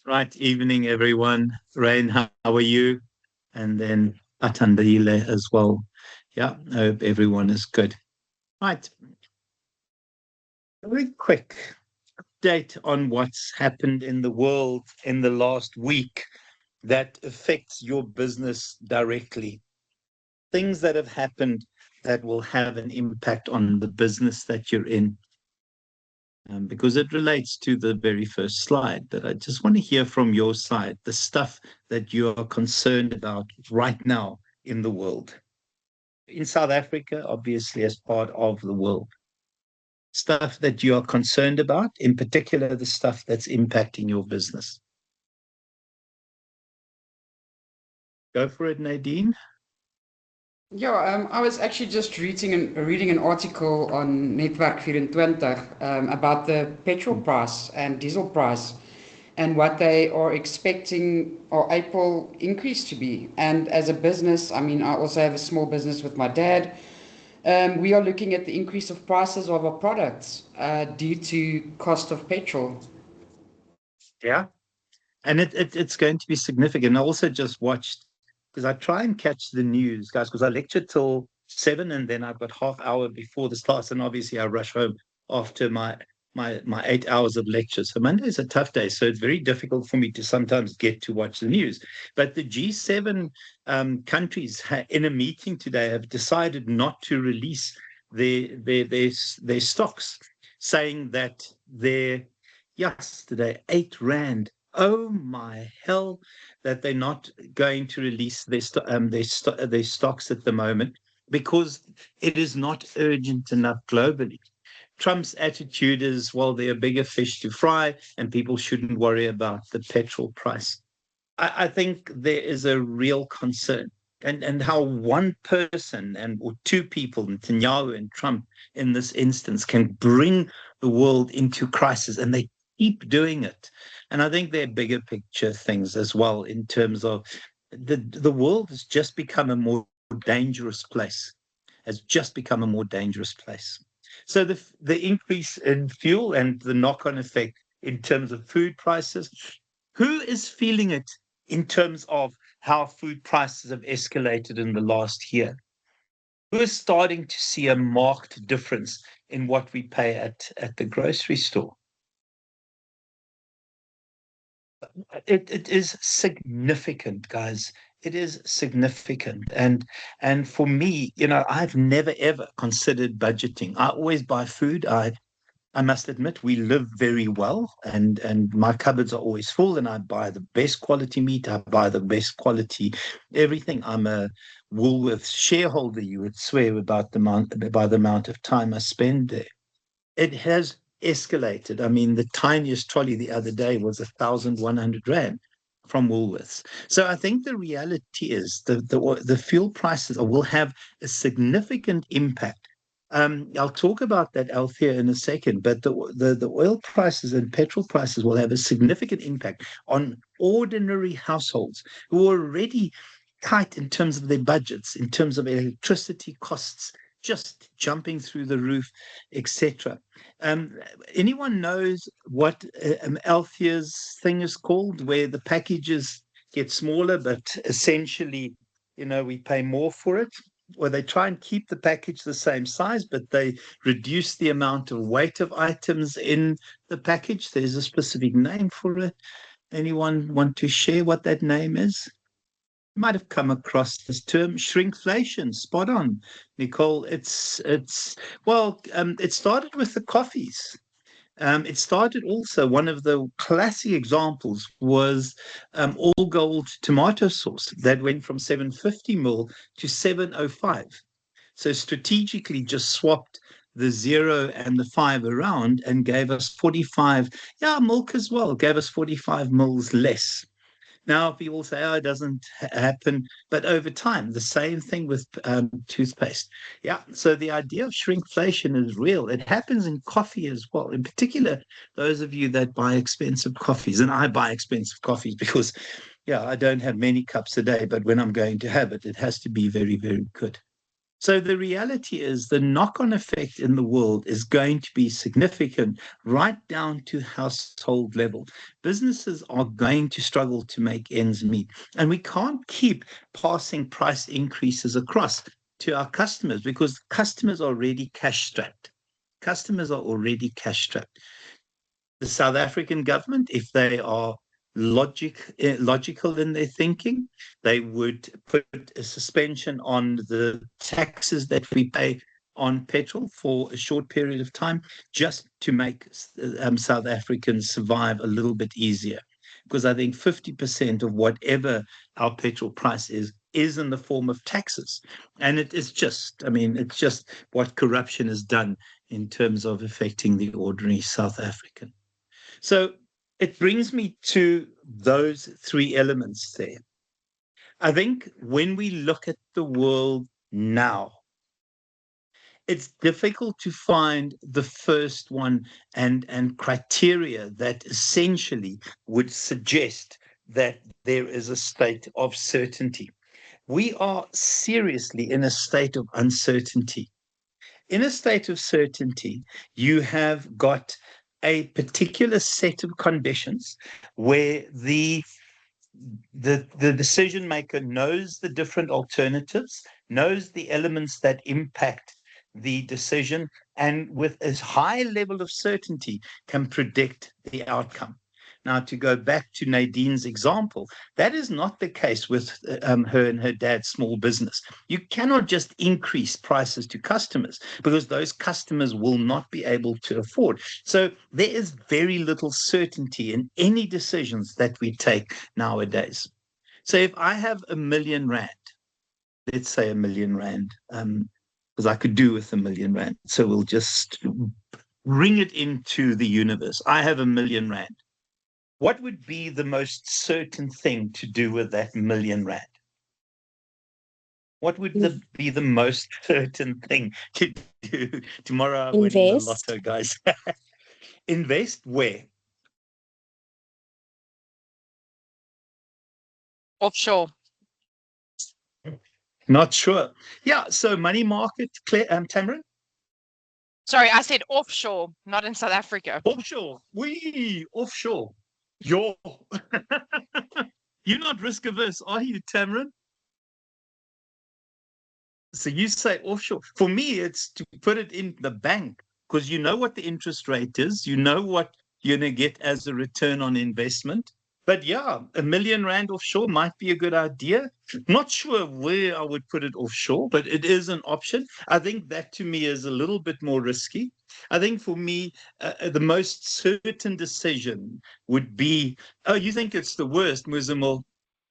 Right evening, everyone. Rain, how are you? And then Atandile as well. Yeah, I hope everyone is good. Right, a very quick update on what's happened in the world in the last week that affects your business directly. Things that have happened that will have an impact on the business that you're in. Because it relates to the very first slide. But I just want to hear from your side the stuff that you are concerned about right now in the world. In South Africa, obviously, as part of the world, stuff that you are concerned about, in particular, the stuff that's impacting your business. Go for it, Nadine. Yeah, I was actually just reading an article on Netwerk 24 about the petrol price and diesel price and what they are expecting our April increase to be. And as a business, I mean, I also have a small business with my dad. We are looking at the increase of prices of our products due to cost of petrol. Yeah. And it's going to be significant. I also just watched, because I try and catch the news, guys, because I lecture till 7 and then I've got half hour before this class. And obviously I rush home after my 8 hours of lecture. So Monday is a tough day. So it's very difficult for me to sometimes get to watch the news. But the G7 countries in a meeting today have decided not to release their stocks, saying that their yesterday, 8 rand. Oh my hell, that they're not going to release their stocks at the moment because it is not urgent enough globally. Trump's attitude is, well, there are bigger fish to fry, and people shouldn't worry about the petrol price. I think there is a real concern. And how one person and or two people, Netanyahu and Trump in this instance, can bring the world into crisis, and they keep doing it. And I think there are bigger picture things as well in terms of the world has just become a more dangerous place, has just become a more dangerous place. So the increase in fuel and the knock-on effect in terms of food prices, who is feeling it in terms of how food prices have escalated in the last year? Who is starting to see a marked difference in what we pay at the grocery store? It is significant, guys. It is significant. And for me, I've never ever considered budgeting. I always buy food. I must admit, we live very well, and my cupboards are always full, and I buy the best quality meat. I buy the best quality everything. I'm a Woolworths shareholder. You would swear about the amount by the amount of time I spend there. It has escalated. I mean, the tiniest trolley the other day was 1,100 rand from Woolworths. So I think the reality is the fuel prices will have a significant impact. I'll talk about that, Althea, in a second, but the oil prices and petrol prices will have a significant impact on ordinary households who are already tight in terms of their budgets, in terms of electricity costs, just jumping through the roof, etc. Um, Anyone knows what Althea's thing is called, where the packages get smaller, but essentially, we pay more for it? Or they try and keep the package the same size, but they reduce the amount of weight of items in the package. There's a specific name for it. Anyone want to share what that name is? You might have come across this term, shrinkflation. Spot on, Nicole. It started with the coffees. It started also, one of the classic examples was all gold tomato sauce that went from 750 mil to 705. So strategically just swapped the zero and the five around and gave us 45. Yeah, milk as well gave us 45 mils less. Now, people say, oh, it doesn't happen. But over time, the same thing with toothpaste. Yeah. So the idea of shrinkflation is real. It happens in coffee as well. In particular, those of you that buy expensive coffees, and I buy expensive coffees because, yeah, I don't have many cups a day, but when I'm going to have it, it has to be very, very good. So the reality is the knock-on effect in the world is going to be significant right down to household level. Businesses are going to struggle to make ends meet. And we can't keep passing price increases across to our customers because customers are already cash strapped. Customers are already cash strapped. The South African government, if they are logical in their thinking, they would put a suspension on the taxes that we pay on petrol for a short period of time, just to make South Africans survive a little bit easier. Because I think 50% of whatever our petrol price is in the form of taxes. And it is just, I mean, it's just what corruption has done in terms of affecting the ordinary South African. So it brings me to those three elements there. I think when we look at the world now, it's difficult to find the first one and criteria that essentially would suggest that there is a state of certainty. We are seriously in a state of uncertainty. In a state of certainty, you have got a particular set of conditions where the decision maker knows the different alternatives, knows the elements that impact the decision, and with a high level of certainty can predict the outcome. Now, to go back to Nadine's example, that is not the case with her and her dad's small business. You cannot just increase prices to customers because those customers will not be able to afford. So there is very little certainty in any decisions that we take nowadays. So if I have R1 million, let's say R1 million, because I could do with R1 million. So we'll just ring it into the universe. I have R1 million. What would be the most certain thing to do with that R1 million? What would be the most certain thing to do? Tomorrow I'm winning the Invest. lotto, guys. Invest where? Offshore. Not sure. Yeah, so money market, Tamara? Sorry, I said offshore, not in South Africa. Offshore. Offshore. You're not risk averse, are you, Tamron? So you say offshore. For me, it's to put it in the bank because you know what the interest rate is. You know what you're going to get as a return on investment. But yeah, R1 million offshore might be a good idea. Not sure where I would put it offshore, but it is an option. I think that to me is a little bit more risky. I think for me, the most certain decision would be, oh, you think it's the worst, Muzimal?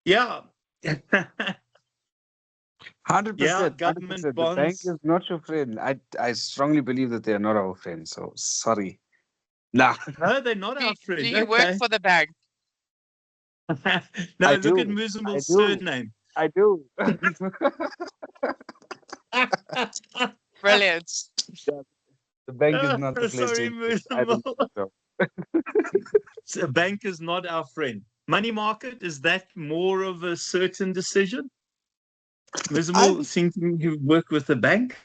Yeah. 100%. Yeah, 100%. government The bank bonds. is not your friend. I strongly believe that they are not our friend. So sorry. Nah, No, they're not Do, our do friend. you work Okay. for the bank? No, I look at do. I Muzimal's do. surname. I do. Brilliant. Yeah, the bank is not the place to Sorry, invest. I don't Muzimal. think so. A bank is not our friend. Money market, is that more of a certain decision? I Muzimal think thinking you work with the bank?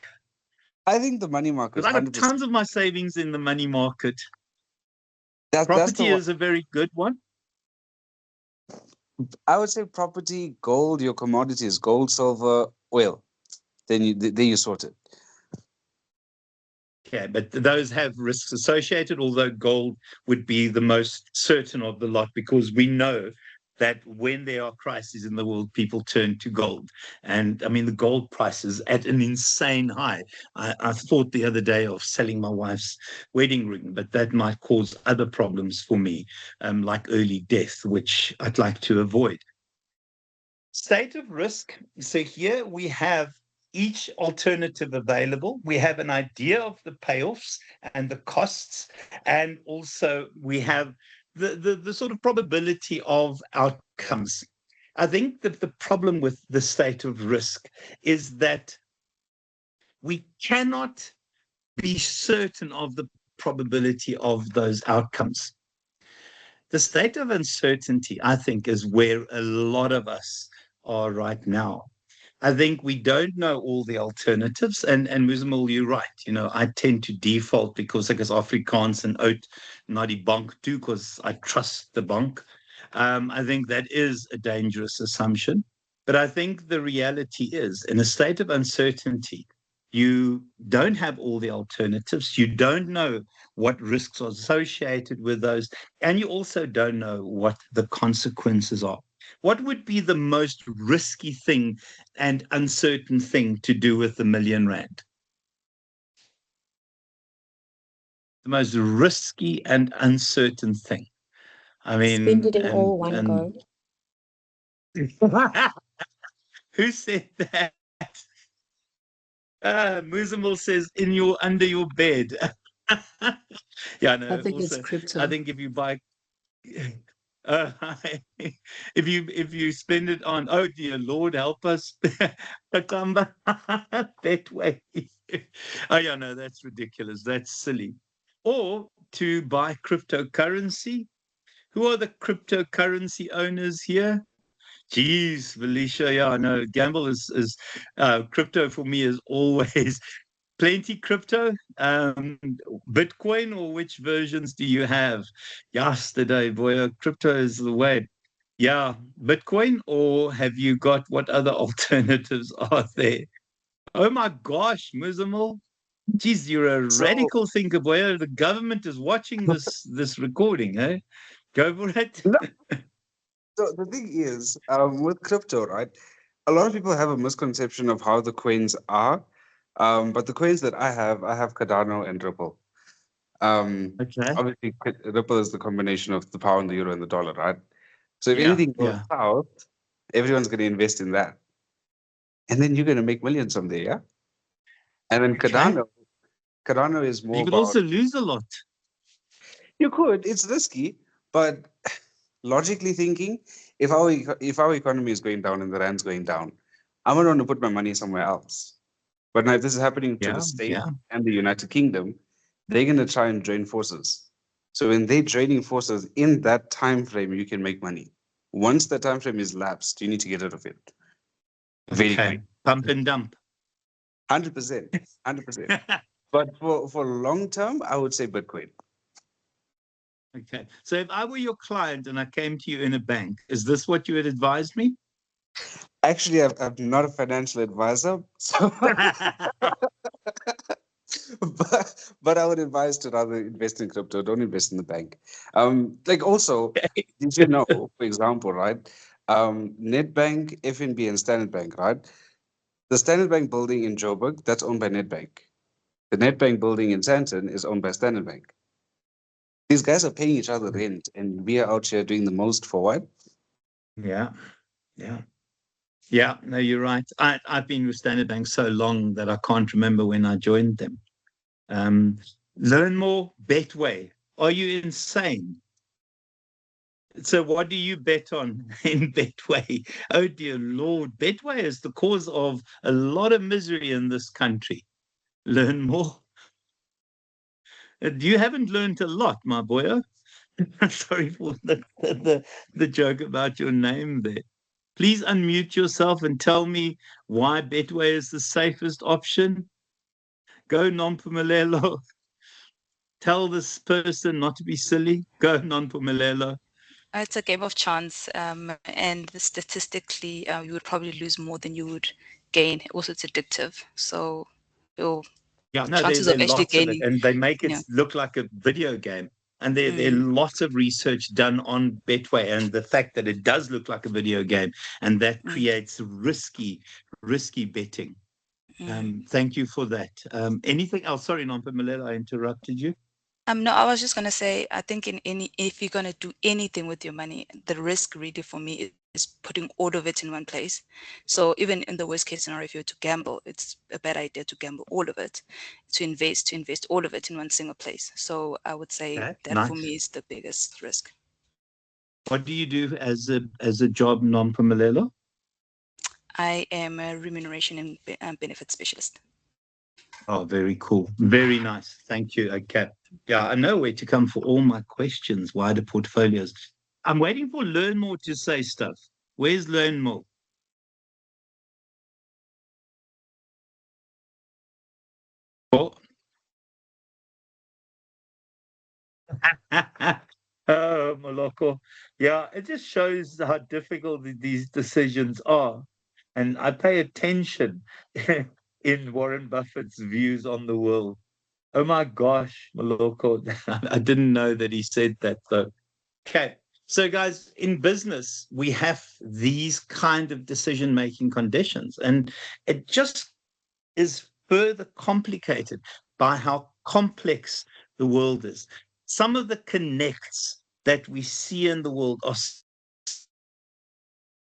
I think the money market Because is I got 100%. tons of my savings in the money market. That's the Property one. is a very good one. I would say property, gold, your commodities, gold, silver, oil. Then you sort it. Okay, but those have risks associated, although gold would be the most certain of the lot because we know that when there are crises in the world, people turn to gold. And I mean, the gold price is at an insane high. I thought the other day of selling my wife's wedding ring, but that might cause other problems for me, like early death, which I'd like to avoid. State of risk. So here we have each alternative available. We have an idea of the payoffs and the costs, and also we have the sort of probability of outcomes. I think that the problem with the state of risk is that we cannot be certain of the probability of those outcomes. The state of uncertainty, I think, is where a lot of us are right now. I think we don't know all the alternatives. And Muzamil, you're right. I tend to default because ek is Afrikaans and out na die bank toe because I trust the bank. I think that is a dangerous assumption. But I think the reality is, in a state of uncertainty, you don't have all the alternatives. You don't know what risks are associated with those. And you also don't know what the consequences are. What would be the most risky thing and uncertain thing to do with the R1,000,000? The most risky and uncertain thing. I mean, Spend it in all one go. Who said that? Muzamil says under your bed. Yeah, no. I think it's Also, crypto. I think if you buy, uh, if you spend it on, oh dear Lord, help us, Kakamba, Betway. Oh yeah, no, that's ridiculous. That's silly. Or to buy cryptocurrency. Who are the cryptocurrency owners here? Geez, Felicia, yeah, no, gamble is crypto for me is always plenty crypto. Bitcoin, or which versions do you have? Yesterday, boy, crypto is the way. Yeah, Bitcoin, or have you got what other alternatives are there? Oh my gosh, Muzamil. Geez, you're a So, radical thinker, boy. The government is watching this recording, eh? Go for it. no, so the thing is, with crypto, right? A lot of people have a misconception of how the coins are. But the coins that I have Cardano and Ripple. Okay. Obviously, Ripple is the combination of the pound, the euro, and the dollar, right? So if Yeah, anything goes yeah. south, everyone's going to invest in that, and then you're going to make millions someday, yeah. And then Okay. Cardano is more You could about also lose a lot. you could. It's risky, but logically thinking, if our economy is going down and the rand's going down, I'm going to want to put my money somewhere else. But now, if this is happening to the Yeah, States yeah. and the United Kingdom, they're going to try and join forces. So when they're joining forces in that time frame, you can make money. Once the time frame is lapsed, you need to get out of it very Okay. quick. Pump and dump. 100%, 100%. But for long term, I would say Bitcoin. Okay. So if I were your client and I came to you in a bank, is this what you would advise me? Actually, I'm not a financial advisor, so but I would advise to rather invest in crypto. Don't invest in the bank. Like also, did you know, for example, right? Nedbank, FNB, and Standard Bank, right? The Standard Bank building in Joburg, that's owned by Nedbank. The Nedbank building in Sandton is owned by Standard Bank. These guys are paying each other rent, and we are out here doing the most for what? Yeah, yeah. Yeah, no, you're right. I've been with Standard Bank so long that I can't remember when I joined them. Um, Learn more, Betway. Are you insane? So what do you bet on in Betway? Oh dear Lord, Betway is the cause of a lot of misery in this country. Learn more. You haven't learned a lot, my boy. Sorry for the joke about your name there. Please unmute yourself and tell me why Betway is the safest option. Go Nompumelelo. Tell this person not to be silly. Go Nompumelelo. It's a game of chance, and statistically, you would probably lose more than you would gain. Also, it's addictive, so your Yeah, no, chances there of are actually lots of it, gaining, and they make it yeah. look like a video game. And there are Mm, lots of research done on Betway and the fact that it does look like a video game, and that mm, creates risky betting. mm. Thank you for that. Anything else? Sorry, Nompumelelo, I interrupted you. No, I was just gonna say, I think if you're gonna do anything with your money, the risk really for me is putting all of it in one place. So even in the worst case scenario, if you're to gamble, it's a bad idea to gamble all of it, to invest all of it in one single place. So I would say Okay, that for nice. me is the biggest risk. What do you do as a job, Nompumelelo? I am a remuneration and benefit specialist. Oh, very cool. Very nice. Thank you. Okay. Yeah, I know where to come for all my questions, wider portfolios. I'm waiting for Learn More to say stuff. Where's Learn More? Oh, Moloko. Yeah, it just shows how difficult these decisions are. And I pay attention in Warren Buffett's views on the world. Oh my gosh, Moloko. I didn't know that he said that though. Okay. So, guys, in business, we have these kind of decision-making conditions, and it just is further complicated by how complex the world is. Some of the connects that we see in the world are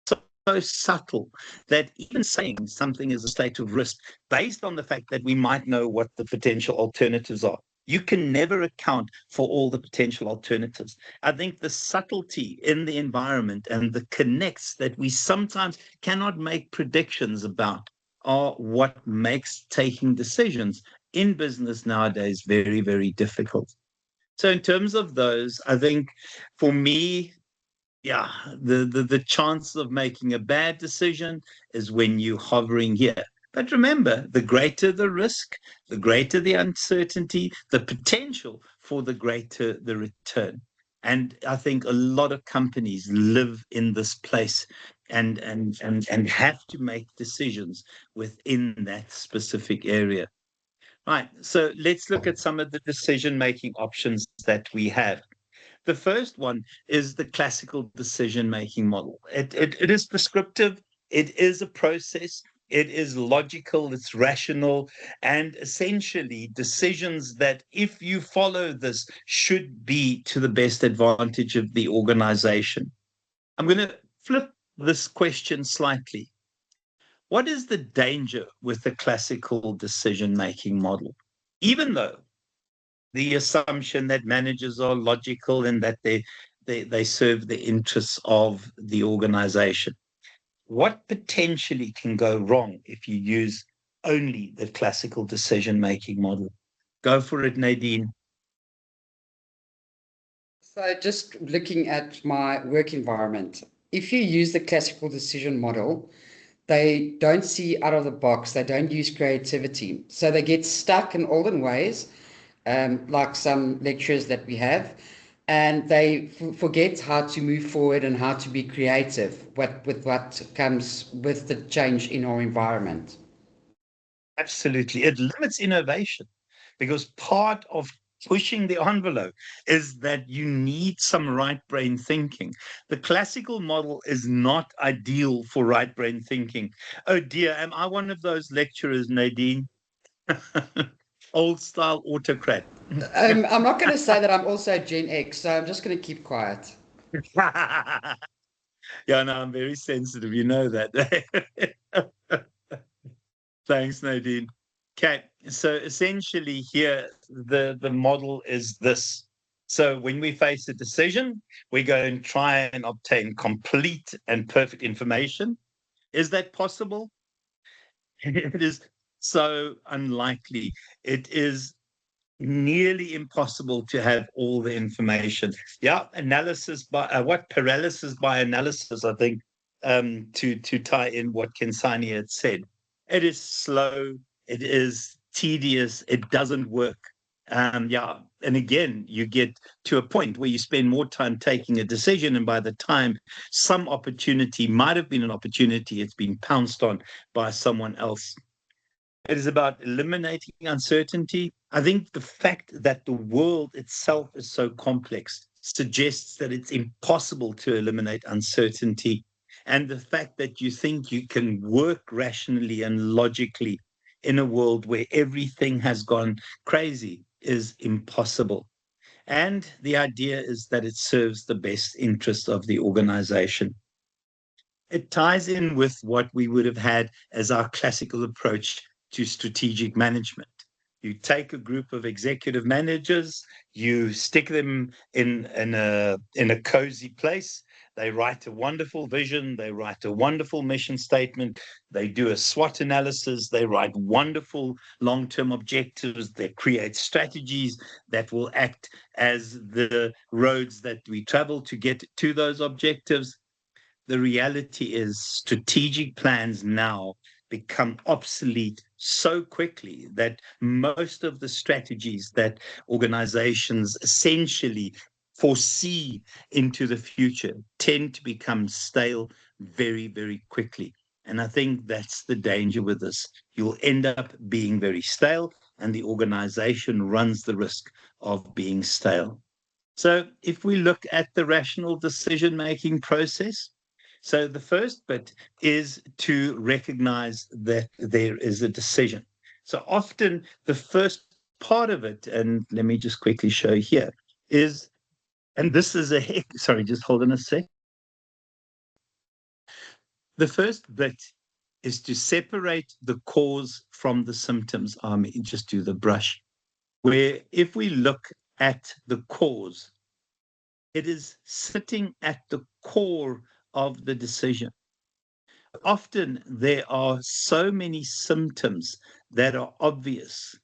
so subtle that even saying something is a state of risk based on the fact that we might know what the potential alternatives are. You can never account for all the potential alternatives. I think the subtlety in the environment and the connects that we sometimes cannot make predictions about are what makes taking decisions in business nowadays very, very difficult. So in terms of those, I think for me, yeah, the chance of making a bad decision is when you're hovering here. But remember, the greater the risk, the greater the uncertainty, the potential for the greater the return. And I think a lot of companies live in this place and have to make decisions within that specific area. Right. So let's look at some of the decision-making options that we have. The first one is the classical decision-making model. It is prescriptive, it is a process, it is logical, it's rational, and essentially decisions that, if you follow this, should be to the best advantage of the organization. I'm going to flip this question slightly. What is the danger with the classical decision-making model? Even though the assumption that managers are logical and that they serve the interests of the organization. What potentially can go wrong if you use only the classical decision-making model? Go for it, Nadine. So just looking at my work environment, if you use the classical decision model, they don't see out of the box, they don't use creativity. So they get stuck in olden ways, like some lecturers that we have, and they forget how to move forward and how to be creative with what comes with the change in our environment. Absolutely. It limits innovation because part of pushing the envelope is that you need some right brain thinking. The classical model is not ideal for right brain thinking. Oh dear, am I one of those lecturers, Nadine? Old style autocrat. I'm not going to say that I'm also Gen X, so I'm just going to keep quiet. Yeah, no, I'm very sensitive. You know that. Thanks, Nadine. Okay, so essentially here, the model is this. So when we face a decision, we go and try and obtain complete and perfect information. Is that possible? It is so unlikely. It is nearly impossible to have all the information. Yeah, analysis by what paralysis by analysis, I think, to tie in what Kensani had said. It is slow, it is tedious, it doesn't work. Yeah, and again, you get to a point where you spend more time taking a decision, and by the time some opportunity might have been an opportunity, it's been pounced on by someone else. It is about eliminating uncertainty. I think the fact that the world itself is so complex suggests that it's impossible to eliminate uncertainty. And the fact that you think you can work rationally and logically in a world where everything has gone crazy is impossible. And the idea is that it serves the best interest of the organization. It ties in with what we would have had as our classical approach to strategic management. You take a group of executive managers, you stick them in a cozy place. They write a wonderful vision, they write a wonderful mission statement, they do a SWOT analysis, they write wonderful long-term objectives, they create strategies that will act as the roads that we travel to get to those objectives. The reality is strategic plans now become obsolete so quickly that most of the strategies that organizations essentially foresee into the future tend to become stale very, very quickly. And I think that's the danger with this. You'll end up being very stale, and the organization runs the risk of being stale. So if we look at the rational decision-making process, so the first bit is to recognize that there is a decision. So often the first part of it, and let me just quickly show here, is, and this is sorry, just hold on a sec. The first bit is to separate the cause from the symptoms. Just do the brush. Where if we look at the cause, it is sitting at the core of the decision. Often there are so many symptoms that are obvious.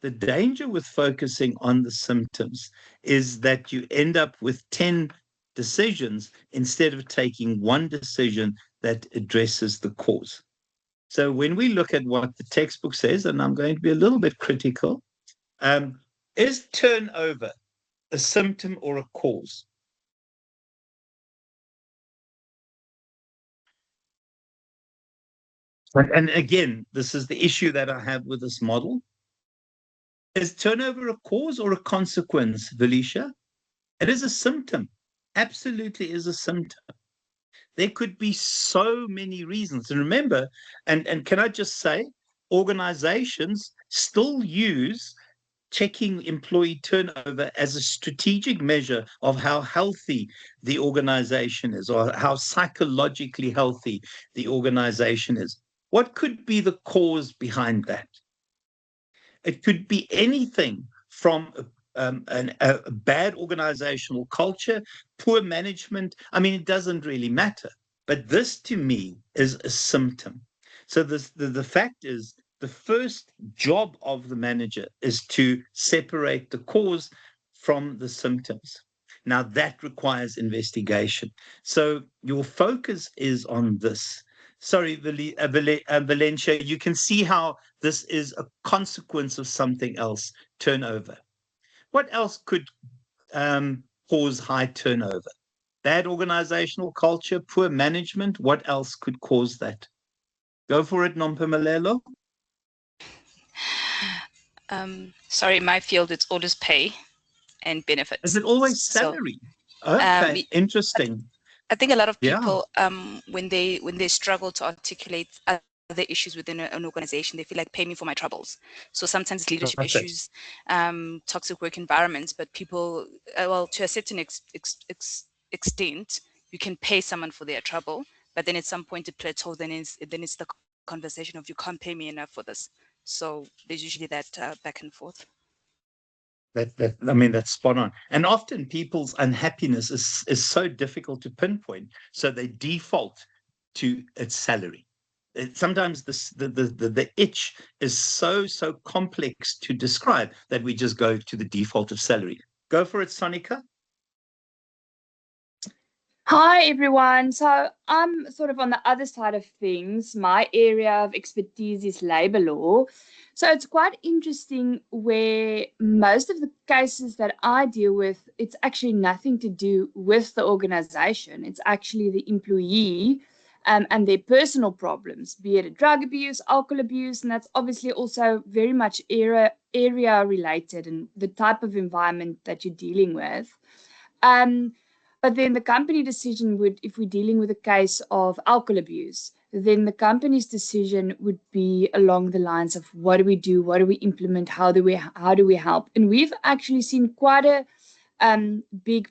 The danger with focusing on the symptoms is that you end up with 10 decisions instead of taking one decision that addresses the cause. So when we look at what the textbook says, and I'm going to be a little bit critical, is turnover a symptom or a cause? And again, this is the issue that I have with this model. Is turnover a cause or a consequence, Felicia? It is a symptom. Absolutely is a symptom. There could be so many reasons. And remember, and can I just say, organizations still use checking employee turnover as a strategic measure of how healthy the organization is, or how psychologically healthy the organization is. What could be the cause behind that? It could be anything from a bad organizational culture, poor management. I mean, it doesn't really matter. But this, to me, is a symptom. So the fact is, the first job of the manager is to separate the cause from the symptoms. Now, that requires investigation. So your focus is on this. Sorry, Valencia, you can see how this is a consequence of something else, turnover. What else could cause high turnover? Bad organizational culture, poor management. What else could cause that? Go for it, Nompumelelo. Sorry, in my field, it's always pay and benefits. Is it always salary? Okay, interesting. I think a lot of people, when they struggle to articulate other issues within an organization, they feel like pay me for my troubles. So sometimes it's leadership issues, toxic work environments, but people, well, to a certain extent, you can pay someone for their trouble, but then at some point it plateaus, then it's the conversation of you can't pay me enough for this. So there's usually that back and forth. I mean, that's spot on. And often people's unhappiness is so difficult to pinpoint, so they default to its salary. Sometimes the itch is so complex to describe that we just go to the default of salary. Go for it, Sonika. Hi, everyone. So I'm sort of on the other side of things. My area of expertise is labor law. So it's quite interesting where most of the cases that I deal with, it's actually nothing to do with the organization. It's actually the employee and their personal problems, be it a drug abuse, alcohol abuse, and that's obviously also very much area related and the type of environment that you're dealing with. But then the company decision would, if we're dealing with a case of alcohol abuse, then the company's decision would be along the lines of what do we do, what do we implement, how do we help? And we've actually seen quite a big,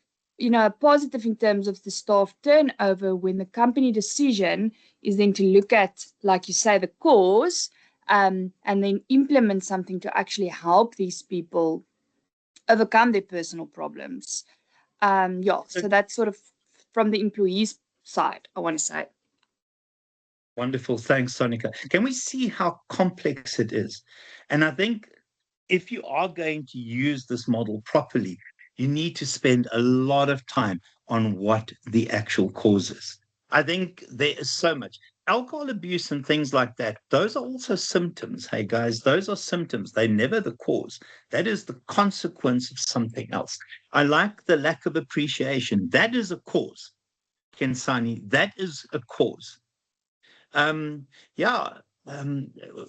positive in terms of the staff turnover when the company decision is then to look at, like you say, the cause, and then implement something to actually help these people overcome their personal problems. So that's sort of from the employee's side, I want to say. Wonderful. Thanks, Sonika. Can we see how complex it is? And I think if you are going to use this model properly, you need to spend a lot of time on what the actual cause is. I think there is so much. alcohol abuse and things like that, those are also symptoms. Hey, guys, those are symptoms. They're never the cause. That is the consequence of something else. I like the lack of appreciation. That is a cause, Kensani. That is a cause. Yeah,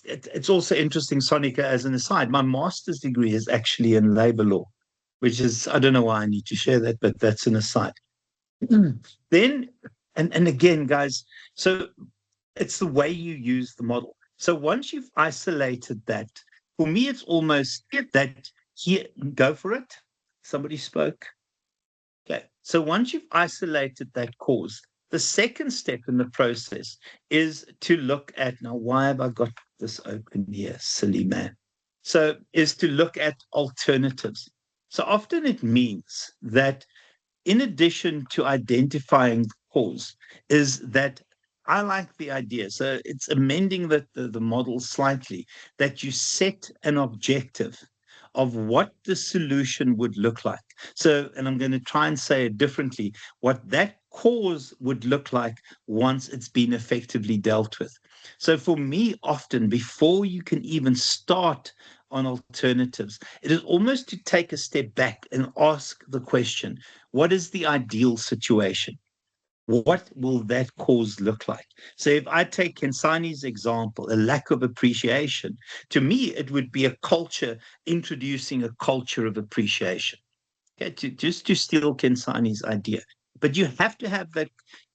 it's also interesting, Sonica, as an aside, my master's degree is actually in labor law, which is, I don't know why I need to share that, but that's an aside. Then, and again, guys, so it's the way you use the model. So once you've isolated that, for me, it's almost that here, go for it. Somebody spoke. Okay. So once you've isolated that cause, the second step in the process is to look at, now, why have I got this open here? Silly man. So is to look at alternatives. So often it means that in addition to identifying the cause, is that I like the idea. So it's amending the model slightly, that you set an objective of what the solution would look like. So, and I'm going to try and say it differently, what that cause would look like once it's been effectively dealt with. So for me, often before you can even start on alternatives, it is almost to take a step back and ask the question, what is the ideal situation? What will that cause look like? So if I take Kensani's example, a lack of appreciation, to me, it would be a culture, introducing a culture of appreciation. Okay, just to steal Kensani's idea. But you have to have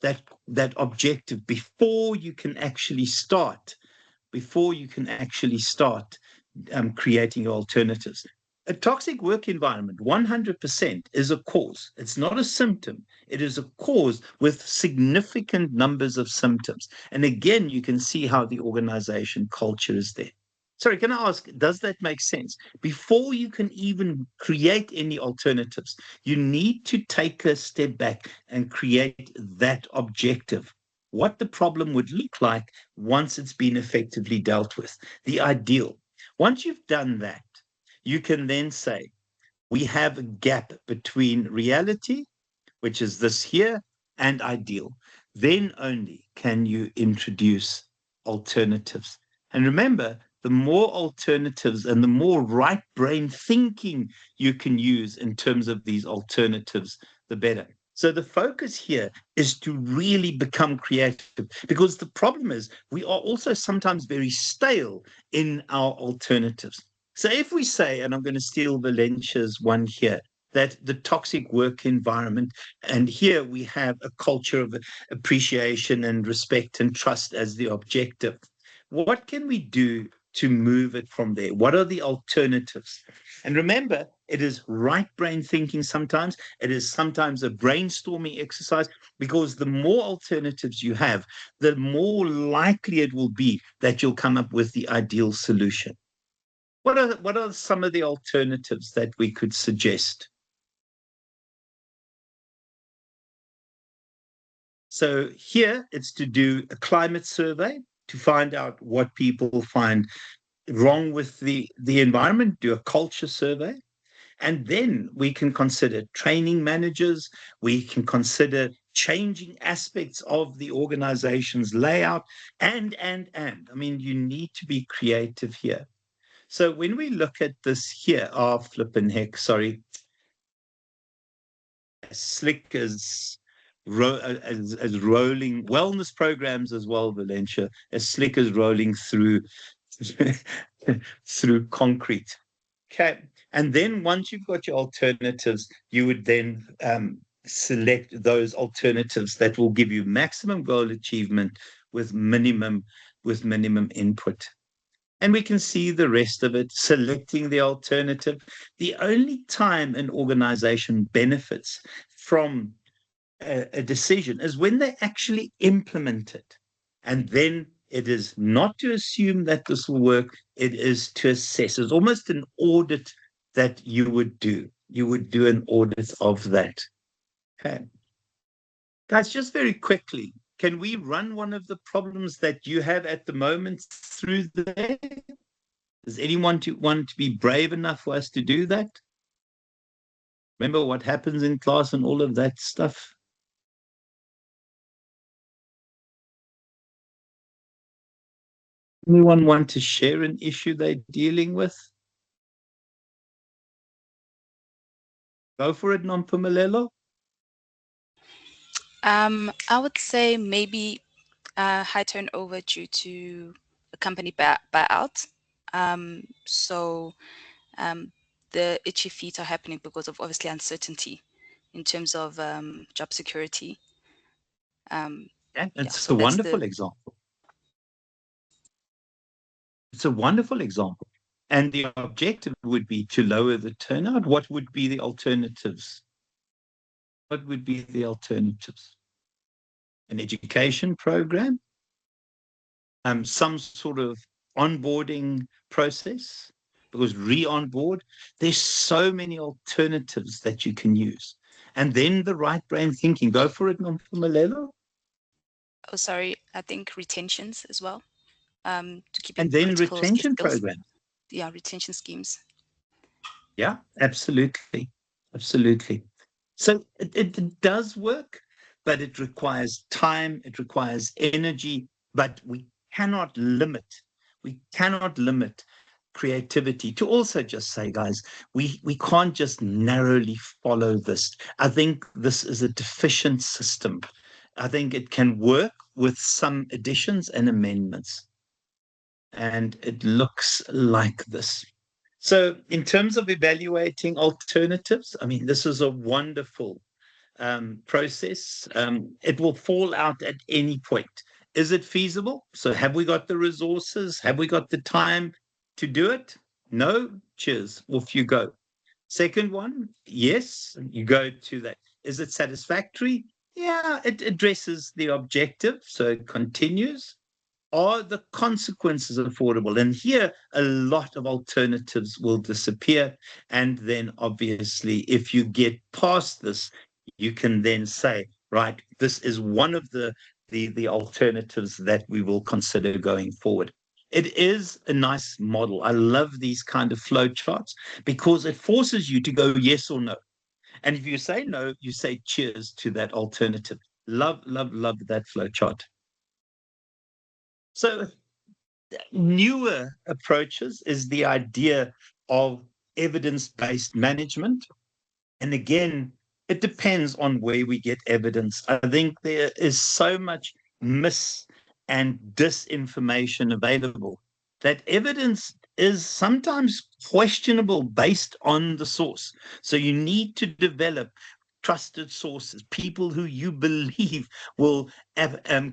that objective before you can actually start, creating alternatives. A toxic work environment, 100%, is a cause. It's not a symptom. It is a cause with significant numbers of symptoms. And again, you can see how the organization culture is there. Sorry, can I ask, does that make sense? Before you can even create any alternatives, you need to take a step back and create that objective, what the problem would look like once it's been effectively dealt with, the ideal. Once you've done that, you can then say, we have a gap between reality, which is this here, and ideal. Then only can you introduce alternatives. And remember, the more alternatives and the more right brain thinking you can use in terms of these alternatives, the better. So the focus here is to really become creative, because the problem is we are also sometimes very stale in our alternatives. So if we say, and I'm going to steal Valencia's one here, that the toxic work environment, and here we have a culture of appreciation and respect and trust as the objective. What can we do to move it from there? What are the alternatives? And remember, it is right brain thinking sometimes. It is sometimes a brainstorming exercise, because the more alternatives you have, the more likely it will be that you'll come up with the ideal solution. What are some of the alternatives that we could suggest? So here it's to do a climate survey to find out what people find wrong with the environment, do a culture survey. And then we can consider training managers. We can consider changing aspects of the organization's layout and. I mean, you need to be creative here. So when we look at this here, flipping heck, sorry, slick as rolling wellness programs as well, Valencia, as slick as rolling through through concrete. Okay. And then once you've got your alternatives, you would then select those alternatives that will give you maximum goal achievement with minimum input. And we can see the rest of it, selecting the alternative. The only time an organization benefits from a decision is when they actually implement it. And then it is not to assume that this will work, it is to assess. It's almost an audit that you would do. You would do an audit of that. Okay. Guys, just very quickly, can we run one of the problems that you have at the moment through there? Does anyone want to be brave enough for us to do that? Remember what happens in class and all of that stuff? Anyone want to share an issue they're dealing with? Go for it, Nompumelelo. I would say maybe high turnover due to a company buyout. So the itchy feet are happening because of obviously uncertainty in terms of job security. Yeah, Yeah, it's so a that's wonderful example. It's a wonderful example. And the objective would be to lower the turnout. What would be the alternatives? What would be the alternatives? An education program? Some sort of onboarding process? Because re-onboard, there's so many alternatives that you can use. And then the right brain thinking. Go for it, Nompumelelo. Oh, sorry, I think retentions as well. To keep in And then critical retention skills. programs. Yeah, retention schemes. Yeah, absolutely. Absolutely. So it does work, but it requires time, it requires energy, but we cannot limit creativity. To also just say, guys, we can't just narrowly follow this. I think this is a deficient system. I think it can work with some additions and amendments. And it looks like this. So, in terms of evaluating alternatives, I mean, this is a wonderful process. It will fall out at any point. Is it feasible? So, have we got the resources? Have we got the time to do it? No? Cheers. Off you go. Second one, yes, you go to that. Is it satisfactory? Yeah, it addresses the objective, so it continues. Are the consequences affordable? And here, a lot of alternatives will disappear. And then, obviously, if you get past this, you can then say, right, this is one of the alternatives that we will consider going forward. It is a nice model. I love these kind of flow charts because it forces you to go yes or no. And if you say no, you say cheers to that alternative. Love, love, love that flow chart. So newer approaches is the idea of evidence-based management. And again, it depends on where we get evidence. I think there is so much mis and disinformation available that evidence is sometimes questionable based on the source. So you need to develop trusted sources, people who you believe will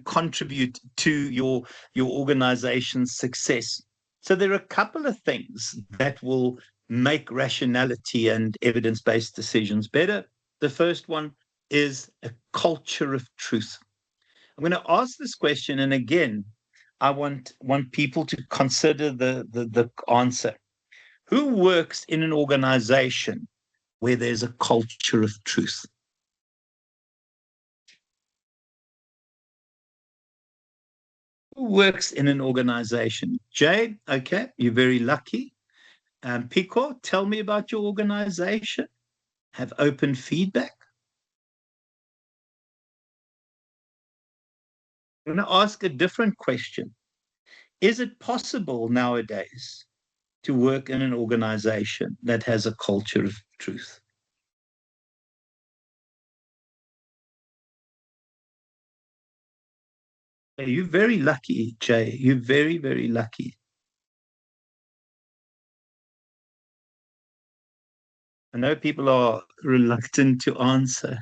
contribute to your organization's success. So there are a couple of things that will make rationality and evidence-based decisions better. The first one is a culture of truth. I'm going to ask this question, and again, I want people to consider the answer. Who works in an organization where there's a culture of truth? Who works in an organization? Jay, okay, you're very lucky. Pico, tell me about your organization. Have open feedback. I'm going to ask a different question. Is it possible nowadays to work in an organization that has a culture of truth? You're very lucky, Jay. You're very, very lucky. I know people are reluctant to answer.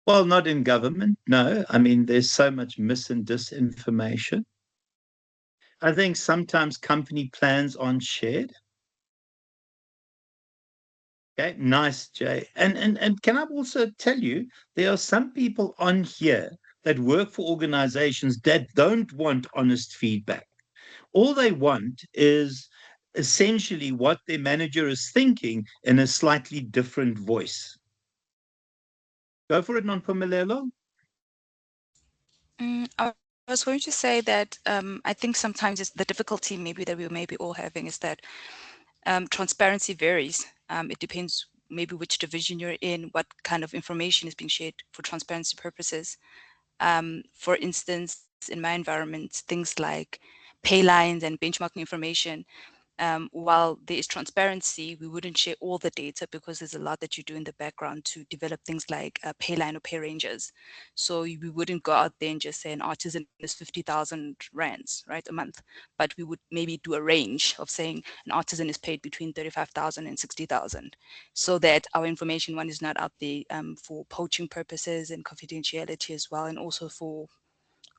Well, not in government, no. I mean, there's so much mis and disinformation. I think sometimes company plans aren't shared. Okay, nice, Jay. And can I also tell you, there are some people on here that work for organizations that don't want honest feedback. All they want is essentially what their manager is thinking in a slightly different voice. Go for it, Nompumelelo. I was going to say that I think sometimes it's the difficulty maybe that we may be all having is that transparency varies. It depends maybe which division you're in, what kind of information is being shared for transparency purposes. For instance, in my environment, things like pay lines and benchmarking information. While there is transparency, we wouldn't share all the data because there's a lot that you do in the background to develop things like pay line or pay ranges. So we wouldn't go out there and just say an artisan is 50,000 rands, right, a month. But we would maybe do a range of saying an artisan is paid between 35,000 and 60,000, so that our information, one, is not out there for poaching purposes and confidentiality as well, and also for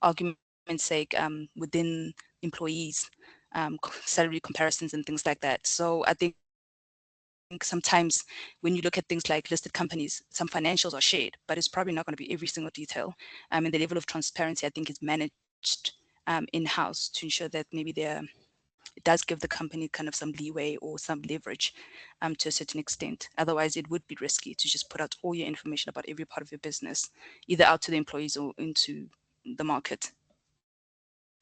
argument's sake within employees. Salary comparisons and things like that. So I think sometimes when you look at things like listed companies, some financials are shared, but it's probably not going to be every single detail. And the level of transparency, I think, is managed in-house to ensure that maybe it does give the company kind of some leeway or some leverage to a certain extent. Otherwise, it would be risky to just put out all your information about every part of your business, either out to the employees or into the market.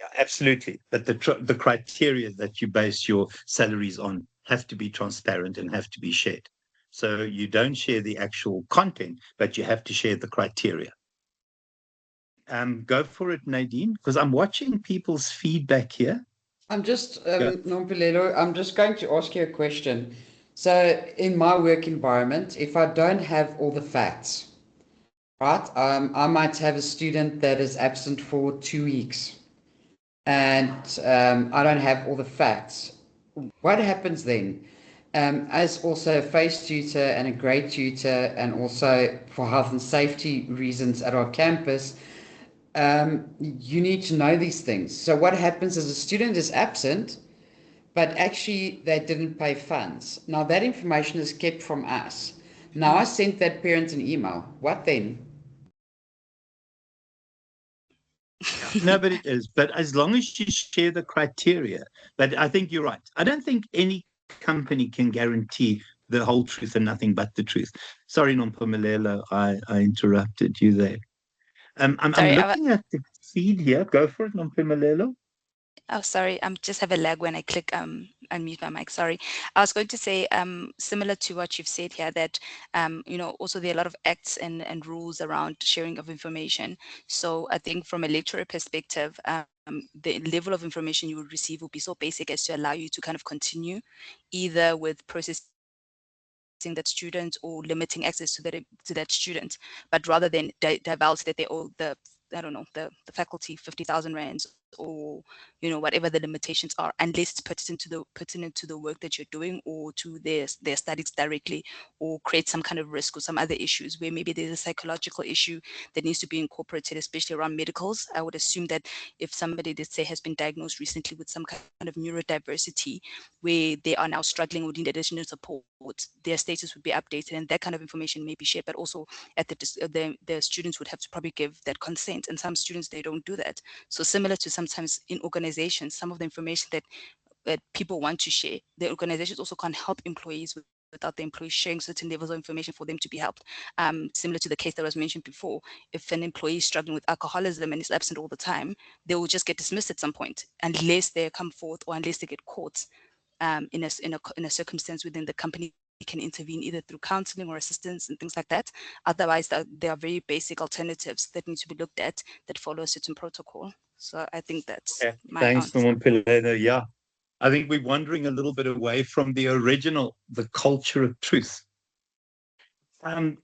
Yeah, absolutely. But the criteria that you base your salaries on have to be transparent and have to be shared. So you don't share the actual content, but you have to share the criteria. Go for it, Nadine, because I'm watching people's feedback here. I'm just, Nompilelo, I'm just going to ask you a question. So in my work environment, if I don't have all the facts, right, I might have a student that is absent for 2 weeks, and I don't have all the facts. What happens then? As also a face tutor and a grade tutor, and also for health and safety reasons at our campus, you need to know these things. So what happens is a student is absent, but actually they didn't pay funds. Now that information is kept from us. Now I sent that parent an email. What then? No, but it is. But as long as you share the criteria, but I think you're right. I don't think any company can guarantee the whole truth and nothing but the truth. Sorry, Nompumelelo, I interrupted you there. I'm looking at the feed here. Go for it, Nompumelelo. Oh, sorry. Just have a lag when I click unmute my mic. Sorry. I was going to say, similar to what you've said here, that also there are a lot of acts and rules around sharing of information. So I think from a lecturer perspective, the level of information you will receive will be so basic as to allow you to kind of continue either with processing that student or limiting access to that student, but rather than divulge that they owe the faculty 50,000 rands or whatever the limitations are, unless it's pertinent to the work that you're doing or to their studies directly, or create some kind of risk or some other issues where maybe there's a psychological issue that needs to be incorporated, especially around medicals. I would assume that if somebody, let's say, has been diagnosed recently with some kind of neurodiversity where they are now struggling with additional support, their status would be updated and that kind of information may be shared, but also at the students would have to probably give that consent, and some students, they don't do that. So similar to sometimes in organizations, some of the information that people want to share, the organizations also can't help employees without the employees sharing certain levels of information for them to be helped. Similar to the case that was mentioned before, if an employee is struggling with alcoholism and is absent all the time, they will just get dismissed at some point unless they come forth or unless they get caught in a circumstance within the company can intervene either through counseling or assistance and things like that. Otherwise, there are very basic alternatives that need to be looked at that follow a certain protocol. So I think that's my Thanks, answer. Nompumelelo. Yeah, I think we're wandering a little bit away from the original, the culture of truth. I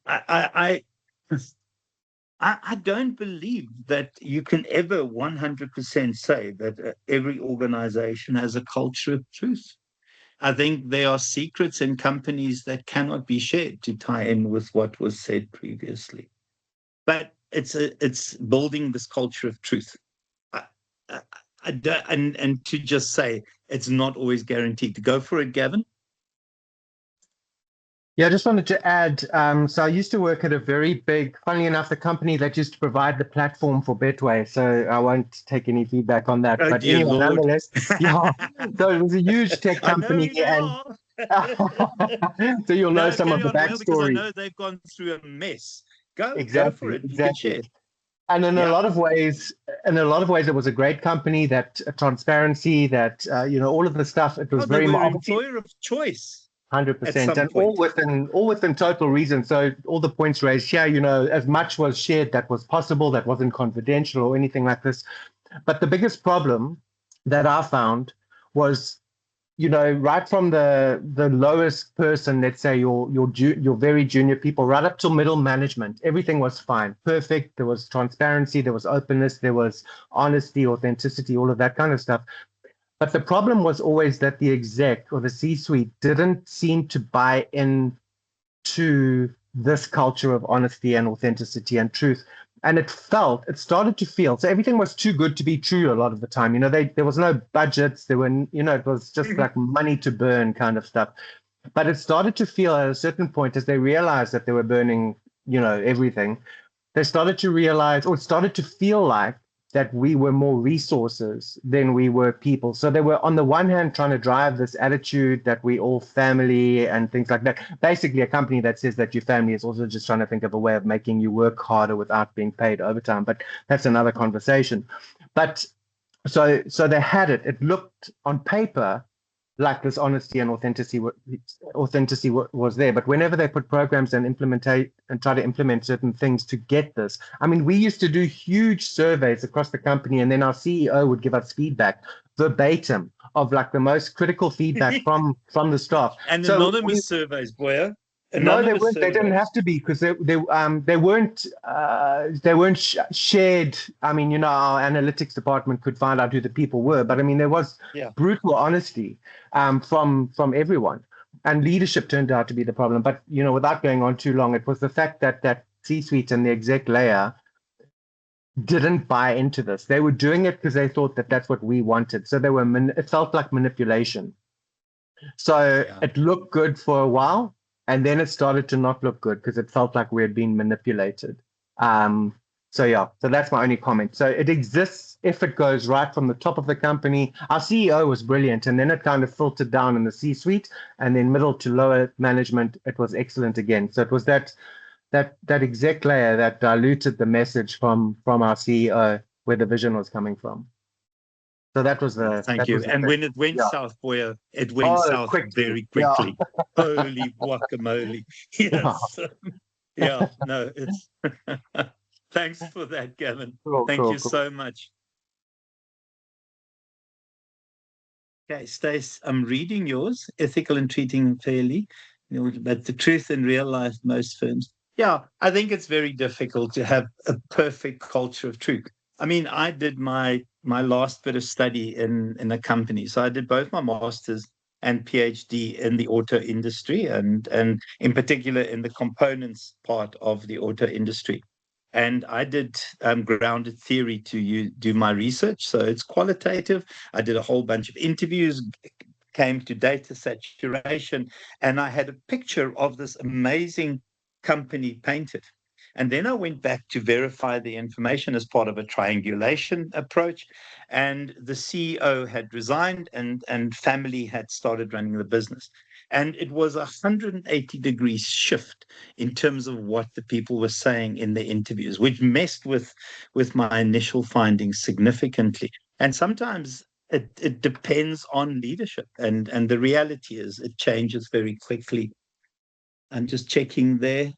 don't believe that you can ever 100% say that every organization has a culture of truth. I think there are secrets in companies that cannot be shared, to tie in with what was said previously. But it's building this culture of truth. I don't, and to just say it's not always guaranteed. To go for it, Gavin. Yeah, I just wanted to add, so I used to work at a very big, funnily enough, the company that used to provide the platform for Betway, so I won't take any feedback on that. Oh, but dear anyway, Lord. nonetheless, yeah, so it was a huge tech company. So you'll know some of the backstory. Because I know they've gone through a mess. Go for it. You can share. And in a lot of ways, it was a great company. That transparency, that all of the stuff. It was very much employer of choice. 100%, and all within total reason. So all the points raised here, as much was shared that was possible, that wasn't confidential or anything like this. But the biggest problem that I found was, right from the lowest person, let's say your very junior people, right up till middle management, everything was fine, perfect. There was transparency, there was openness, there was honesty, authenticity, all of that kind of stuff. But the problem was always that the exec or the C-suite didn't seem to buy in to this culture of honesty and authenticity and truth. And it started to feel, so everything was too good to be true a lot of the time. There was no budgets, it was just like money to burn kind of stuff. But it started to feel at a certain point, as they realized that they were burning, everything, they started to realize, or it started to feel like, that we were more resources than we were people. So they were, on the one hand, trying to drive this attitude that we all family and things like that. Basically, a company that says that your family is also just trying to think of a way of making you work harder without being paid overtime. But that's another conversation. But so they had it. It looked on paper like this honesty and authenticity was there. But whenever they put programs and try to implement certain things to get this, I mean, we used to do huge surveys across the company, and then our CEO would give us feedback verbatim of like the most critical feedback from the staff. And so anonymous surveys, boy. No, they weren't. They didn't have to be, because they weren't shared. I mean, our analytics department could find out who the people were, but I mean, there was brutal honesty from everyone, and leadership turned out to be the problem. But without going on too long, it was the fact that C-suite and the exec layer didn't buy into this. They were doing it because they thought that that's what we wanted. So it felt like manipulation. So it looked good for a while. And then it started to not look good because it felt like we had been manipulated. So that's my only comment. So it exists if it goes right from the top of the company. Our CEO was brilliant, and then it kind of filtered down in the C-suite, and then middle to lower management, it was excellent again. So it was that exec layer that diluted the message from our CEO, where the vision was coming from. So that was the. Thank you. And when it went south, boy, it went south very quickly. Holy guacamole! Yes. No, it's. Thanks for that, Gavin. Thank you so much. Okay, Stace, I'm reading yours. Ethical and treating fairly, but the truth in real life, most firms. Yeah, I think it's very difficult to have a perfect culture of truth. I mean, I did my last bit of study in a company. So I did both my master's and PhD in the auto industry, and in particular in the components part of the auto industry. And I did grounded theory to do my research. So it's qualitative. I did a whole bunch of interviews, came to data saturation, and I had a picture of this amazing company painted. And then I went back to verify the information as part of a triangulation approach. And the CEO had resigned, and family had started running the business. And it was 180 degrees shift in terms of what the people were saying in the interviews, which messed with my initial findings significantly. And sometimes it depends on leadership. And the reality is it changes very quickly. I'm just checking there.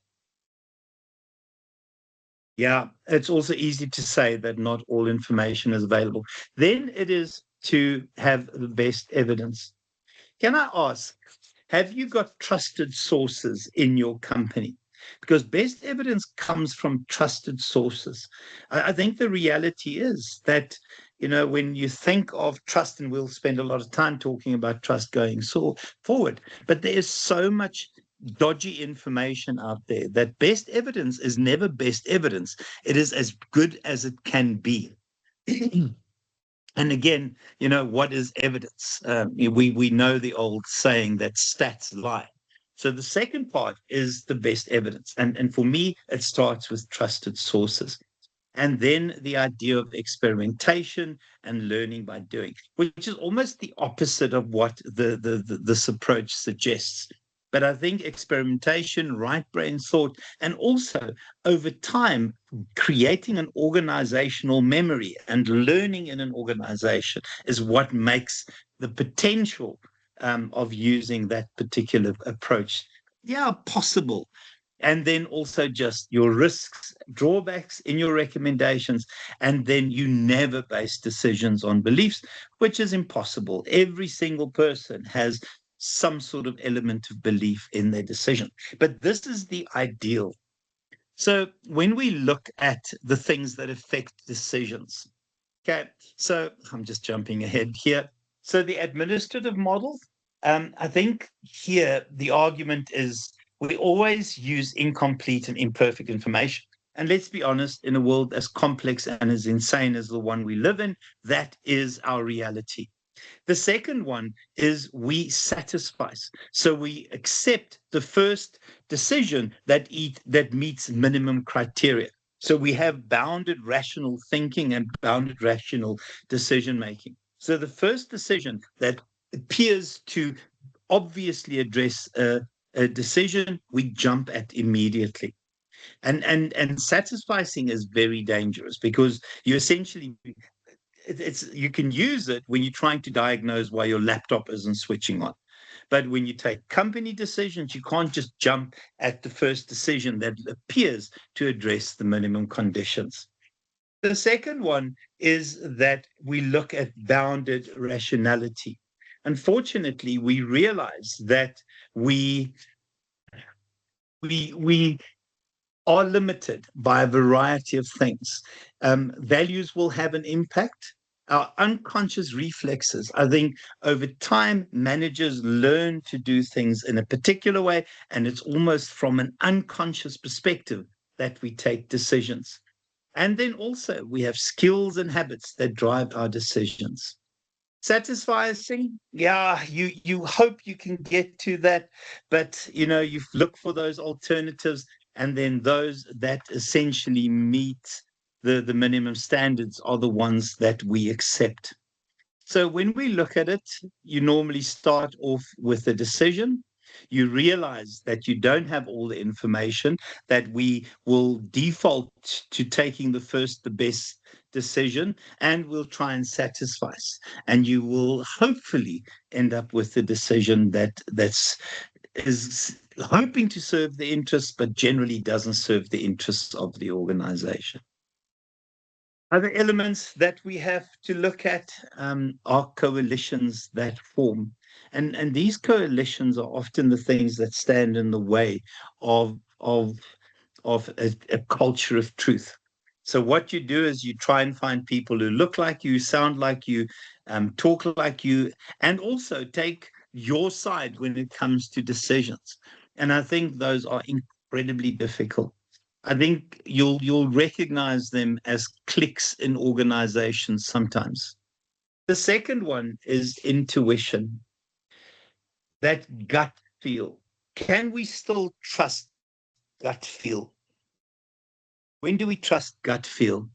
Yeah, it's also easy to say that not all information is available. Then it is to have the best evidence. Can I ask, have you got trusted sources in your company? Because best evidence comes from trusted sources. I think the reality is that, when you think of trust, and we'll spend a lot of time talking about trust going forward, but there is so much dodgy information out there that best evidence is never best evidence. It is as good as it can be. And again, what is evidence? We know the old saying that stats lie. So the second part is the best evidence. And for me, it starts with trusted sources. And then the idea of experimentation and learning by doing, which is almost the opposite of what this approach suggests. But I think experimentation, right brain thought, and also over time, creating an organizational memory and learning in an organization is what makes the potential of using that particular approach, possible. and then also just your risks, drawbacks in your recommendations, and then you never base decisions on beliefs, which is impossible. Every single person has some sort of element of belief in their decision. But this is the ideal. So when we look at the things that affect decisions, okay, so I'm just jumping ahead here. So the administrative model, I think here the argument is we always use incomplete and imperfect information. And let's be honest, in a world as complex and as insane as the one we live in, that is our reality. The second one is we satisfy. So we accept the first decision that meets minimum criteria. So we have bounded rational thinking and bounded rational decision making. So the first decision that appears to obviously address a decision, we jump at immediately. And satisficing is very dangerous because you essentially you can use it when you're trying to diagnose why your laptop isn't switching on. But when you take company decisions, you can't just jump at the first decision that appears to address the minimum conditions. The second one is that we look at bounded rationality. Unfortunately, we realize that we are limited by a variety of things. Values will have an impact. Our unconscious reflexes, I think over time, managers learn to do things in a particular way, and it's almost from an unconscious perspective that we take decisions. And then also we have skills and habits that drive our decisions. Satisfying, yeah, you hope you can get to that, but you look for those alternatives, and then those that essentially meet the minimum standards are the ones that we accept. So when we look at it, you normally start off with a decision. You realize that you don't have all the information, that we will default to taking the best decision, and we'll try and satisfy. And you will hopefully end up with a decision that's is hoping to serve the interests, but generally doesn't serve the interests of the organization. Other elements that we have to look at are coalitions that form. And these coalitions are often the things that stand in the way of a culture of truth. So what you do is you try and find people who look like you, sound like you, talk like you, and also take your side when it comes to decisions. And I think those are incredibly difficult. I think you'll recognize them as cliques in organizations sometimes. The second one is intuition, that gut feel. Can we still trust gut feel? When do we trust gut feel?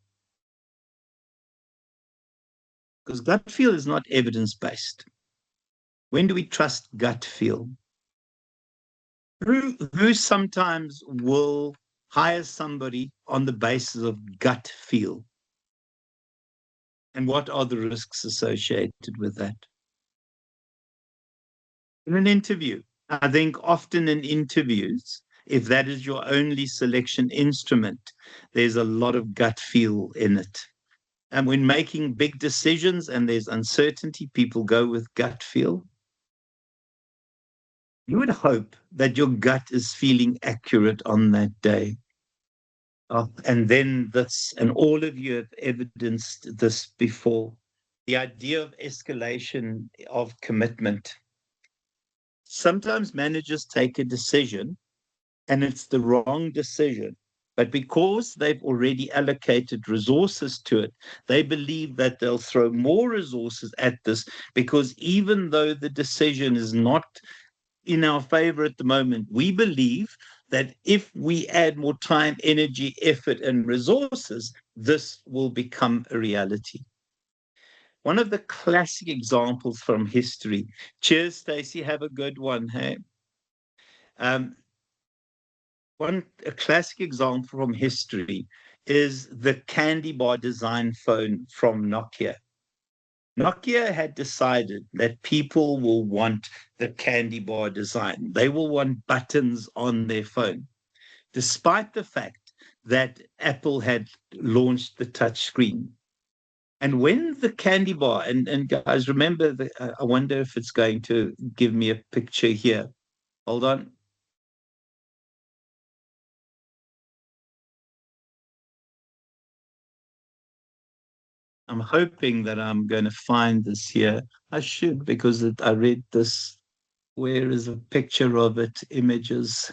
Because gut feel is not evidence-based. When do we trust gut feel? Who sometimes will hire somebody on the basis of gut feel? And what are the risks associated with that? In an interview, I think often in interviews, if that is your only selection instrument, there's a lot of gut feel in it. And when making big decisions and there's uncertainty, people go with gut feel. You would hope that your gut is feeling accurate on that day. And then and all of you have evidenced this before, the idea of escalation of commitment. Sometimes managers take a decision and it's the wrong decision, but because they've already allocated resources to it, they believe that they'll throw more resources at this, because even though the decision is not in our favor at the moment, we believe that if we add more time, energy, effort, and resources, this will become a reality. One of the classic examples from history. Cheers, Stacey. Have a good one. Hey. A classic example from history is the candy bar design phone from Nokia. Nokia had decided that people will want the candy bar design. They will want buttons on their phone. despite the fact that Apple had launched the touch screen. And when the candy bar, and guys, remember, I wonder if it's going to give me a picture here. Hold on. I'm hoping that I'm going to find this here. I should, because I read this. Where is a picture of it? Images.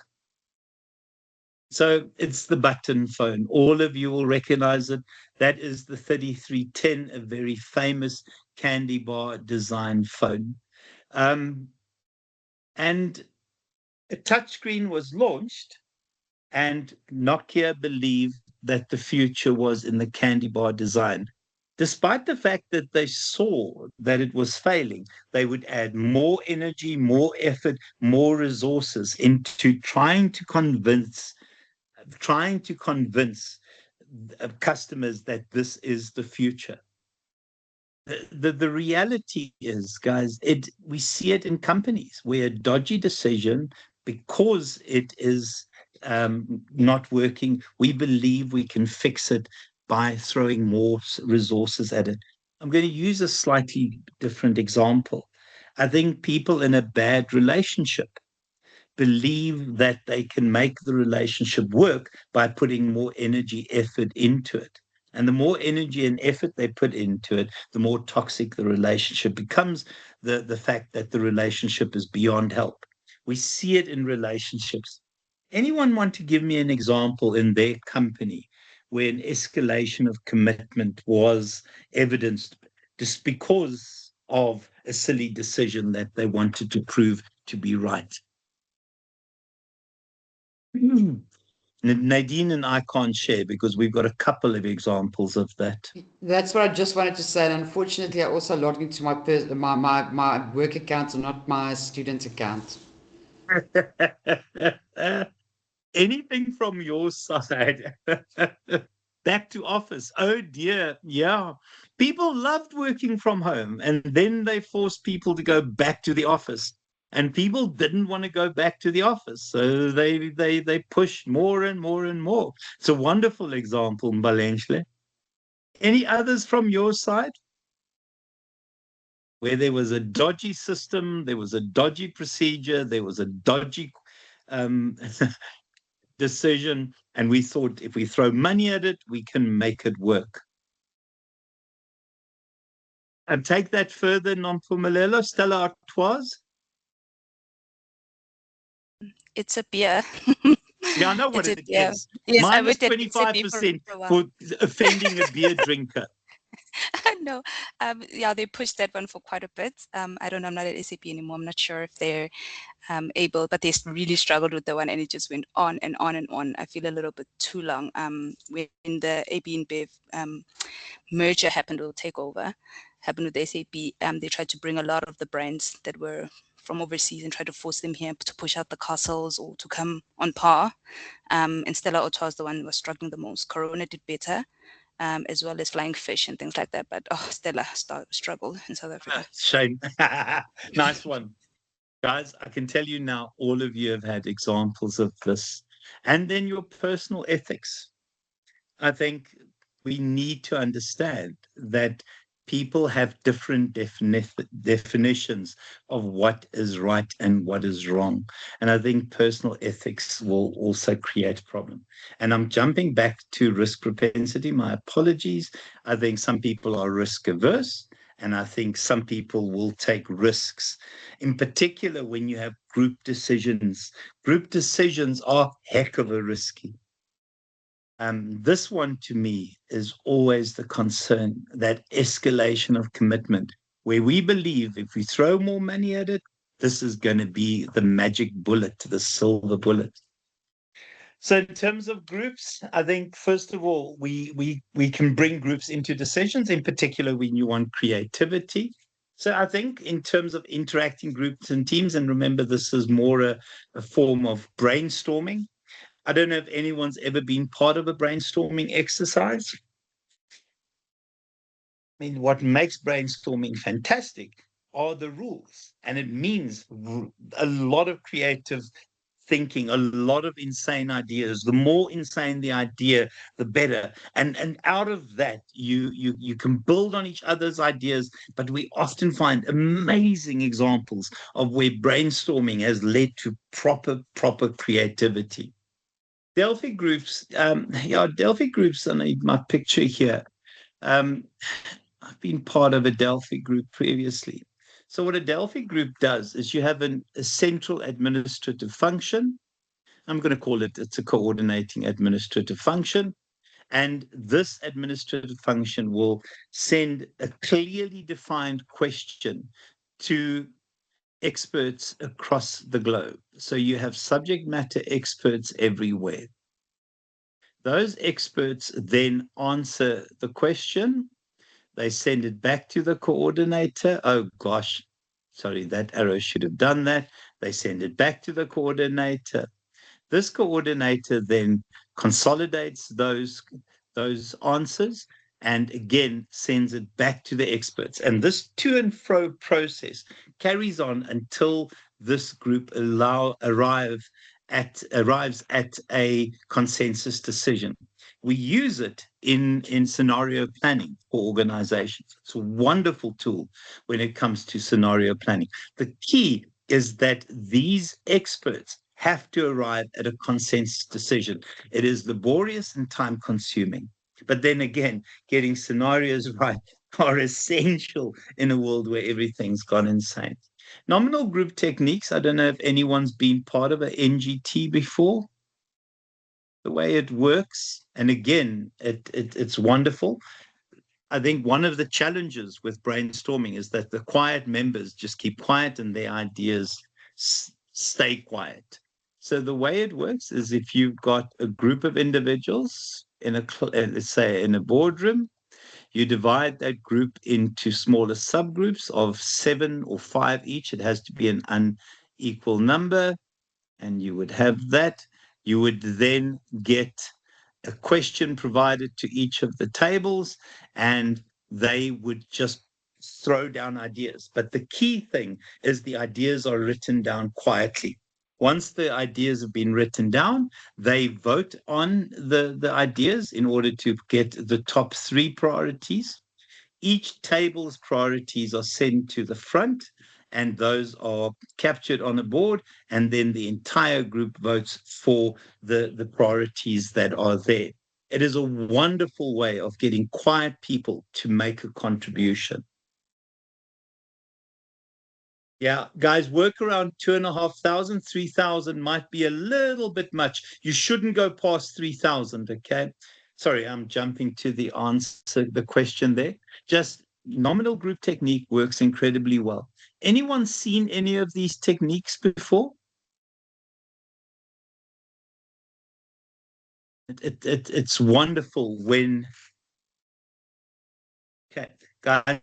So it's the button phone. All of you will recognize it. That is the 3310, a very famous candy bar design phone. And a touchscreen was launched, and Nokia believed that the future was in the candy bar design. Despite the fact that they saw that it was failing, they would add more energy, more effort, more resources into trying to convince customers that this is the future. The reality is, guys, we see it in companies where a dodgy decision, because it is not working, we believe we can fix it by throwing more resources at it. I'm going to use a slightly different example. I think people in a bad relationship believe that they can make the relationship work by putting more energy, effort into it. And the more energy and effort they put into it, the more toxic the relationship becomes, the fact that the relationship is beyond help. We see it in relationships. Anyone want to give me an example in their company where an escalation of commitment was evidenced just because of a silly decision that they wanted to prove to be right? Nadine and I can't share because we've got a couple of examples of that. That's what I just wanted to say. And unfortunately, I also logged into my work account and not my student account. Anything from your side? Back to office. Oh dear. Yeah. People loved working from home, and then they forced people to go back to the office. And people didn't want to go back to the office. So they pushed more and more and more. It's a wonderful example, Mbalenhle. Any others from your side? Where there was a dodgy system, there was a dodgy procedure, there was a dodgy decision, and we thought if we throw money at it, we can make it work. And take that further, Nompumelelo, Stella Artois. It's a beer. Yeah, I know what it is. Yes, I Minus worked at SAP 25% for a while. for offending a beer drinker. No, yeah, they pushed that one for quite a bit. I don't know, I'm not at SAP anymore. I'm not sure if they're able, but they really struggled with the one, and it just went on and on and on. I feel a little bit too long. When the AB and Bev merger happened, or takeover happened with SAP, they tried to bring a lot of the brands that were from overseas and try to force them here to push out the castles or to come on par. And Stella Artois, the one who was struggling the most. Corona did better, as well as Flying Fish and things like that. But Stella struggled in South Africa. Shame. Nice one. Guys, I can tell you now, all of you have had examples of this. And then your personal ethics. I think we need to understand that people have different definitions of what is right and what is wrong. And I think personal ethics will also create a problem. And I'm jumping back to risk propensity. My apologies. I think some people are risk averse, and I think some people will take risks. In particular, when you have group decisions are heck of a risky. This one to me is always the concern, that escalation of commitment, where we believe if we throw more money at it, this is going to be the magic bullet, the silver bullet. So in terms of groups, I think, first of all, we can bring groups into decisions, in particular when you want creativity. So I think in terms of interacting groups and teams, and remember, this is more a form of brainstorming. I don't know if anyone's ever been part of a brainstorming exercise. I mean, what makes brainstorming fantastic are the rules, and it means a lot of creative thinking, a lot of insane ideas. The more insane the idea, the better. And out of that, you can build on each other's ideas, but we often find amazing examples of where brainstorming has led to proper creativity. Delphi groups, Delphi groups on my picture here. I've been part of a Delphi group previously. So what a Delphi group does is you have a central administrative function. I'm going to call it's a coordinating administrative function. And this administrative function will send a clearly defined question to experts across the globe. So you have subject matter experts everywhere. Those experts then answer the question. They send it back to the coordinator. Oh gosh, sorry, that arrow should have done that. They send it back to the coordinator. This coordinator then consolidates those answers and again sends it back to the experts. And this to and fro process carries on until this group arrives at a consensus decision. We use it in scenario planning for organizations. It's a wonderful tool when it comes to scenario planning. The key is that these experts have to arrive at a consensus decision. It is laborious and time consuming. But then again, getting scenarios right are essential in a world where everything's gone insane. Nominal group techniques. I don't know if anyone's been part of an NGT before. The way it works, and again, it's wonderful. I think one of the challenges with brainstorming is that the quiet members just keep quiet and their ideas stay quiet. So the way it works is if you've got a group of individuals in let's say in a boardroom, you divide that group into smaller subgroups of 7 or 5 each. It has to be an unequal number, and you would have that. You would then get a question provided to each of the tables, and they would just throw down ideas. But the key thing is the ideas are written down quietly. Once the ideas have been written down, they vote on the ideas in order to get the top 3 priorities. Each table's priorities are sent to the front, and those are captured on a board, and then the entire group votes for the priorities that are there. It is a wonderful way of getting quiet people to make a contribution. Yeah, guys, work around 2,500, 3,000 might be a little bit much. You shouldn't go past 3,000, okay? Sorry, I'm jumping to the answer, the question there. Just nominal group technique works incredibly well. Anyone seen any of these techniques before? It's wonderful when, okay, guys,